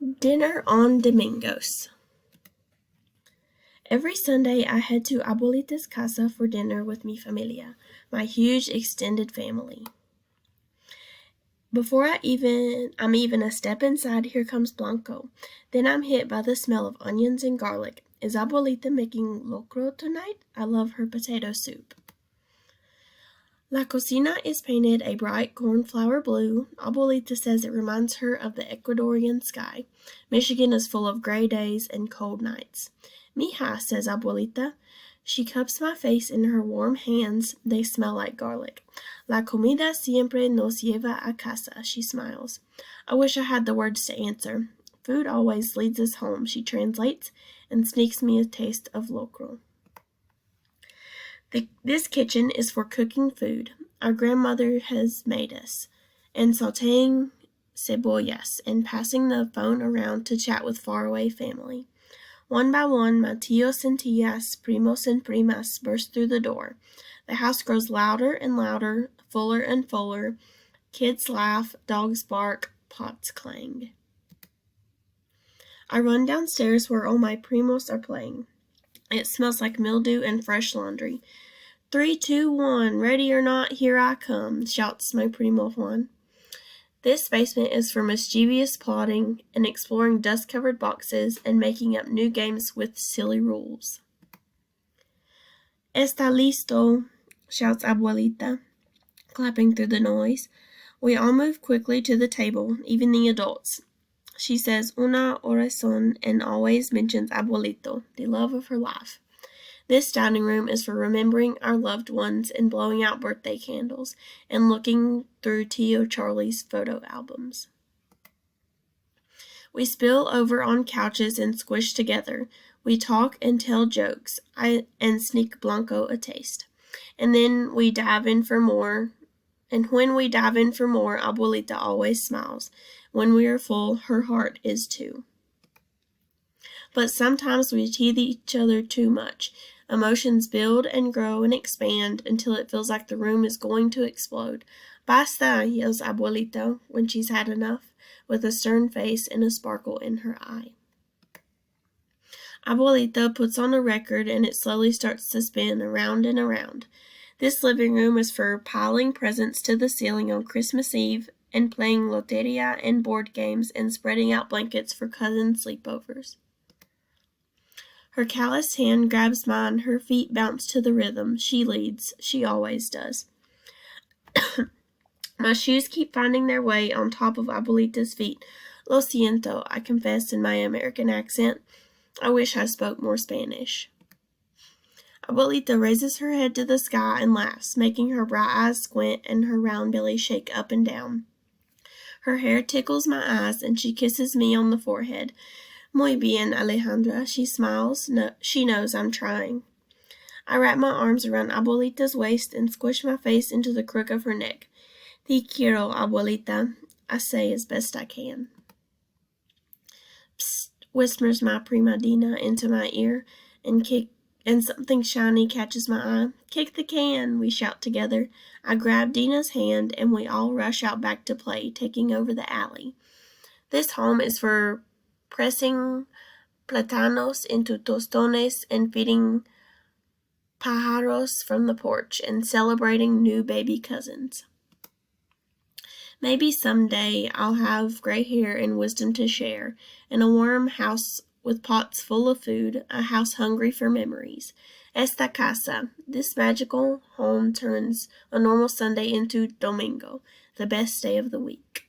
Dinner on Domingos. Every Sunday I head to Abuelita's casa for dinner with mi familia, my huge extended family. Before I'm even a step inside, here comes Blanco. Then I'm hit by the smell of onions and garlic. Is Abuelita making locro tonight? I love her potato soup. La cocina is painted a bright cornflower blue. Abuelita says it reminds her of the Ecuadorian sky. Michigan is full of gray days and cold nights. Mija, says Abuelita. She cups my face in her warm hands. They smell like garlic. La comida siempre nos lleva a casa, she smiles. I wish I had the words to answer. Food always leads us home, she translates, and sneaks me a taste of locro. This kitchen is for cooking food our grandmother has made us, and sautéing cebollas, and passing the phone around to chat with faraway family. One by one, my tios and tias, primos and primas burst through the door. The house grows louder and louder, fuller and fuller. Kids laugh, dogs bark, pots clang. I run downstairs where all my primos are playing. It smells like mildew and fresh laundry. 3, 2, 1, ready or not, here I come, shouts my primo Juan. This basement is for mischievous plotting and exploring dust-covered boxes and making up new games with silly rules. Está listo, shouts Abuelita, clapping through the noise. We all move quickly to the table, even the adults. She says una oración and always mentions Abuelito, the love of her life. This dining room is for remembering our loved ones and blowing out birthday candles and looking through Tio Charlie's photo albums. We spill over on couches and squish together. We talk and tell jokes and sneak Blanco a taste. And then we dive in for more. And when we dive in for more, Abuelita always smiles. When we are full, her heart is too. But sometimes we tease each other too much. Emotions build and grow and expand until it feels like the room is going to explode. Basta, yells Abuelita when she's had enough, with a stern face and a sparkle in her eye. Abuelita puts on a record and it slowly starts to spin around and around. This living room is for piling presents to the ceiling on Christmas Eve and playing loteria and board games and spreading out blankets for cousin sleepovers. Her calloused hand grabs mine, her feet bounce to the rhythm. She leads. She always does. My shoes keep finding their way on top of Abuelita's feet. Lo siento, I confess in my American accent. I wish I spoke more Spanish. Abuelita raises her head to the sky and laughs, making her bright eyes squint and her round belly shake up and down. Her hair tickles my eyes and she kisses me on the forehead. Muy bien, Alejandra, she smiles. No, she knows I'm trying. I wrap my arms around Abuelita's waist and squish my face into the crook of her neck. Te quiero, Abuelita, I say as best I can. Psst, whispers my prima Dina into my ear, and something shiny catches my eye. Kick the can, we shout together. I grab Dina's hand and we all rush out back to play, taking over the alley. This home is for pressing platanos into tostones and feeding pájaros from the porch and celebrating new baby cousins. Maybe someday I'll have gray hair and wisdom to share, and a warm house with pots full of food, a house hungry for memories. Esta casa, this magical home turns a normal Sunday into Domingo, the best day of the week.